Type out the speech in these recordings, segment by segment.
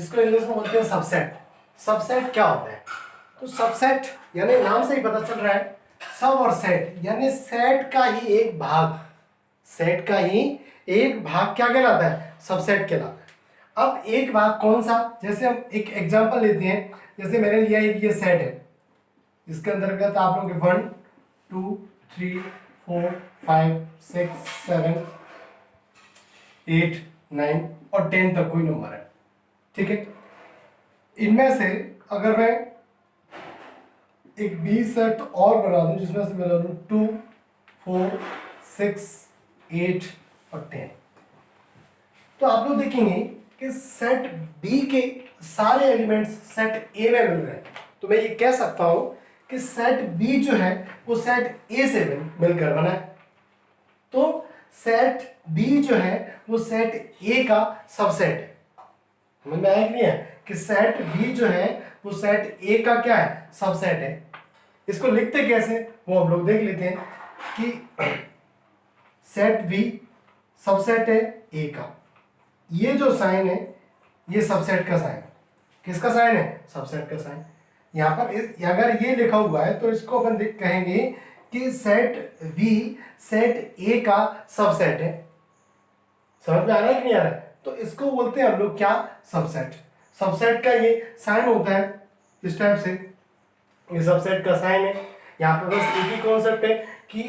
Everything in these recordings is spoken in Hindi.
जिसको इंग्लिश में बोलते हैं सबसेट। सबसेट क्या होता है? तो सबसेट यानी नाम से ही पता चल रहा है, सब और सेट यानी सेट का ही एक भाग, सेट का ही एक भाग क्या कहलाता है? सबसेट कहलाता है। अब एक भाग कौन सा? जैसे हम एक एग्जांपल लेते हैं, जैसे मैंने लिया एक ये सेट है, इसके अंतर्गत आप लोग 1 2 3 4 5 6 7 8 9 और 10 तक कोई नंबर है, ठीक है। इनमें से अगर मैं एक बी सेट और बना दूं, जिसमें से बना दूं 2 4 6 8 और 10, तो आप लोग देखेंगे कि सेट बी के सारे एलिमेंट्स सेट ए में मिल रहे हैं। तो मैं ये कह सकता हूं कि सेट बी जो है वो सेट ए से मिलकर बना है। तो सेट बी जो है वो सेट ए का सबसेट है। समझ में आया कि नहीं है कि सेट बी जो है वो सेट ए का क्या है? सबसेट है। इसको लिखते कैसे वो हम लोग देख लेते हैं कि सेट बी सबसेट है ए का। ये जो साइन है ये सबसेट का साइन, किसका साइन है? सबसेट का साइन। यहाँ पर अगर ये लिखा हुआ है तो इसको अपन कहेंगे कि सेट बी सेट ए का सबसेट है। समझ में आ रहा है कि नहीं आ रहा है? तो इसको बोलते हैं हम लोग क्या? सबसेट। सबसेट का ये साइन होता है इस टाइप से, ये सबसेट का साइन है। यहाँ पर बस एक ही कॉन्सेप्ट है कि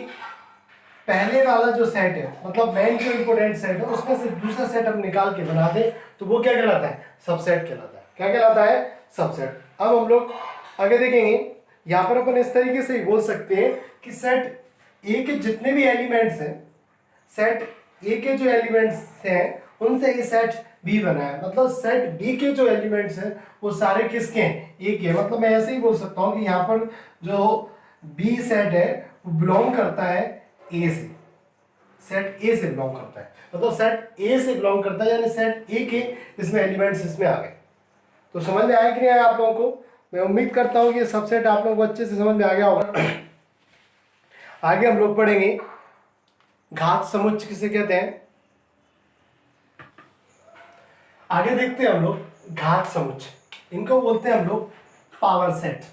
पहले वाला जो सेट है, मतलब मेन जो इंपोर्टेंट सेट है, उसमें से दूसरा सेट हम निकाल के बना दे तो वो क्या कहलाता है? सबसेट कहलाता है। क्या कहलाता है? सबसेट। अब हम लोग आगे देखेंगे, यहाँ पर अपन इस तरीके से ही बोल सकते हैं कि सेट ए के जितने भी एलिमेंट्स हैं, सेट ए के जो एलिमेंट्स हैं उनसे ये सेट बी बना है। मतलब सेट बी के जो एलिमेंट्स हैं वो सारे किसके हैं? ए के। मतलब मैं ऐसे ही बोल सकता हूँ कि यहाँ पर जो बी सेट है वो बिलोंग करता है ए से, सेट ए से बिलोंग करता है। मतलब सेट ए से बिलोंग करता है यानी सेट ए के इसमें एलिमेंट्स इसमें आ गए। तो समझ में आया कि नहीं आया आप लोगों को? मैं उम्मीद करता हूँ कि ये सबसेट आप लोगों को अच्छे से समझ में आ गया होगा। आगे हम लोग पढ़ेंगे घात समुच्चय किसे कहते हैं। आगे देखते हैं हम लोग घात समुच्चय, इनको बोलते हैं हम लोग पावर सेट।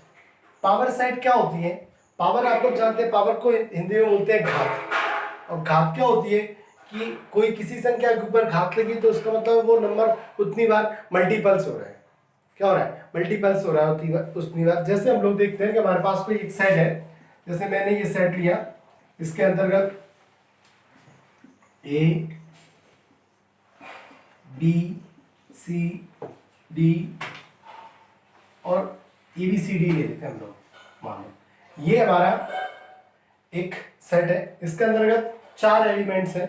पावर सेट क्या होती है? पावर आप लोग जानते हैं, पावर को हिंदी में बोलते हैं घात। और घात क्या होती है कि कोई किसी संख्या के ऊपर घात लगी तो उसका मतलब वो नंबर उतनी बार मल्टीपल्स हो रहा है। क्या हो रहा है? मल्टीपल्स हो रहा है उतनी बार। जैसे हम लोग देखते हैं कि हमारे पास कोई एक सेट है, जैसे मैंने ये सेट लिया, इसके अंतर्गत ए बी सी डी और ए बी सी डी ले लेते हैं हम लोग, मान लो ये हमारा एक सेट है। इसके अंतर्गत 4 एलिमेंट्स हैं।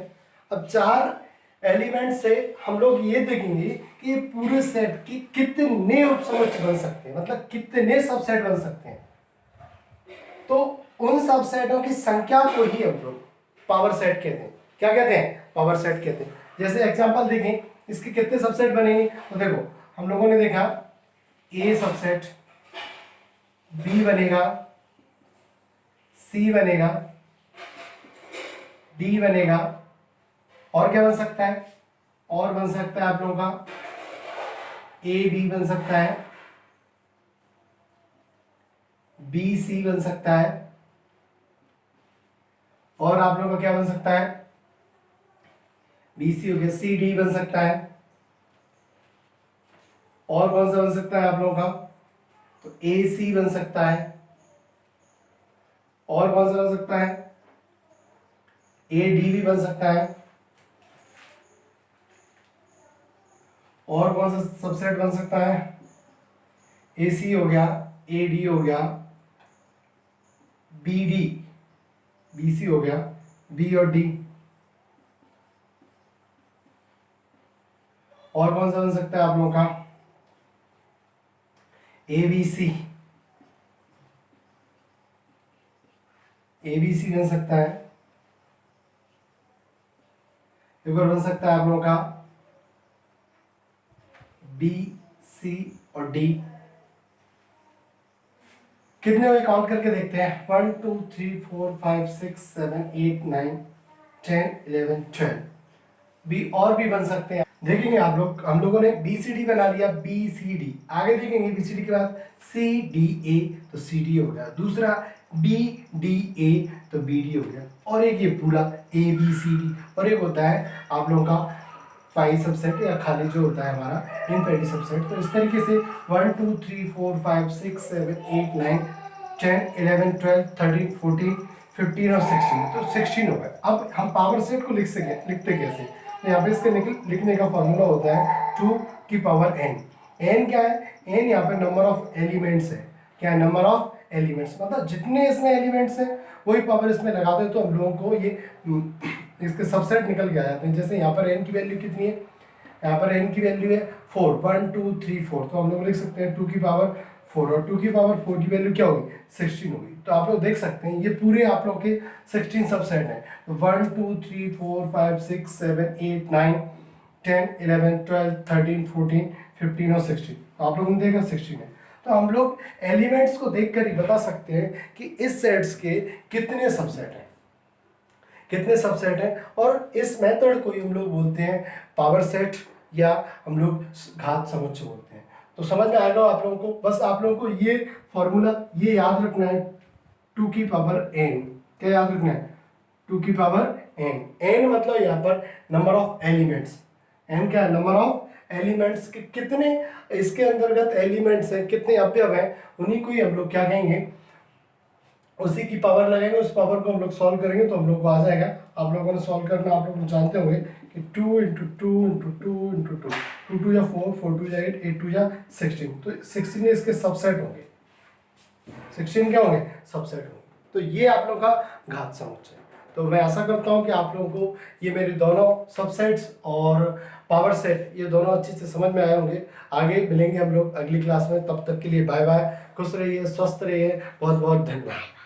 अब 4 एलिमेंट से हम लोग ये देखेंगे कि ये पूरे सेट की कितने उपसमुच्चय बन सकते हैं, मतलब कितने सबसेट बन सकते हैं। तो उन सबसेटों की संख्या को ही हम लोग पावर सेट कहते हैं। क्या कहते हैं? पावर सेट कहते हैं। जैसे एग्जांपल देखें, इसके कितने सबसेट बनेंगे तो देखो, हम लोगों ने देखा ए सबसेट, बी बनेगा, सी बनेगा, डी बनेगा, और क्या बन सकता है? और बन सकता है आप लोगों का ए बी बन सकता है, बी सी बन सकता है, और आप लोगों का क्या बन सकता है? बी सी हो गया, सी डी बन सकता है, और कौन सा बन सकता है आप लोगों का? तो ए सी बन सकता है, और कौन सा बन सकता है? ए डी भी बन सकता है, और कौन सा सबसेट बन सकता है? ए सी हो गया, ए डी हो गया, बी डी, बी सी हो गया, बी और डी, और कौन सा बन सकता है आप लोगों का? A B C, A B C बन सकता है। एक और बन सकता है आप लोगों का बी सी और डी। कितने हुए काउंट करके देखते हैं? 1 2 3 4 5 6 7 8 9 10 11 12। बी और भी बन सकते हैं। देखेंगे आप लोग, हम लोगों ने बी सी डी बना लिया, बी सी डी, आगे देखेंगे बी सी डी के बाद सी डी ए, तो सी डी हो गया, दूसरा बी डी ए, तो बी डी हो गया, और एक ये पूरा ए बी सी डी, और एक होता है आप लोगों का फाइव सबसेट या खाली जो होता है हमारा इनफिनिटी सबसेट। तो इस तरीके से 1 2 3 4 5 6 7 8 9 10 11 12 13 14 15 और 16, तो 16 हो गए। अब हम पावर सेट को लिखते कैसे, तो यहाँ पे इसके लिखने का फॉर्मूला होता है 2 की पावर n। n क्या है, n यहाँ पे नंबर ऑफ एलिमेंट्स है, क्या है, नंबर ऑफ एलिमेंट्स, मतलब जितने इसमें एलिमेंट्स हैं वही पावर इसमें लगा दे तो हम लोगों को ये इसके सबसेट निकल के आ जाते हैं। जैसे यहाँ पर n की वैल्यू कितनी है, यहाँ पर n की वैल्यू है 4, 1 2 3 4, तो हम लोग लिख सकते हैं 2 की पावर 4, और 2 की पावर 4 की वैल्यू क्या होगी, 16 होगी। तो आप लोग देख सकते हैं ये पूरे आप लोग के 16 सबसेट हैं, तो 1 2 3 4 5 6 7 8 9 10 11 12 13 14 15 और 16, तो आप लोगों ने देखा 16 है। तो हम लोग एलिमेंट्स को देखकर ही बता सकते हैं कि इस सेट्स के कितने सबसेट हैं, कितने सबसेट हैं, और इस मेथड को ही हम लोग बोलते हैं पावर सेट, या हम लोग घात समुच्चय बोलते हैं। तो समझ में आएगा आप लोगों को, बस आप लोगों को ये फॉर्मूला ये याद रखना है, 2 की पावर n, क्या याद रखना है, 2 की पावर n, n मतलब यहाँ पर नंबर ऑफ एलिमेंट्स, n क्या है, नंबर ऑफ एलिमेंट्स के कितने इसके अंतर्गत एलिमेंट्स हैं, कितने अवयव हैं, उन्हीं को ही हम लोग क्या कहेंगे, उसी की पावर लगाएंगे, उस पावर को हम लोग सॉल्व करेंगे तो हम लोग को आ जाएगा। आप लोगों ने सॉल्व करना, आप लोग जानते होंगे कि 2 into two into two into two, 2 2 या 4, 4 2 या 8, 8 2 या 16, तो 16 इसके सबसेट होंगे, 16 क्या होंगे, सबसेट होंगे। तो ये आप लोग का घात समुच्चय। तो मैं आशा करता हूँ कि आप लोगों को ये मेरे दोनों सबसेट्स और पावर सेट ये दोनों अच्छे से समझ में आए होंगे। आगे मिलेंगे हम लोग अगली क्लास में, तब तक के लिए बाय बाय, खुश रहिए, स्वस्थ रहिए, बहुत बहुत धन्यवाद।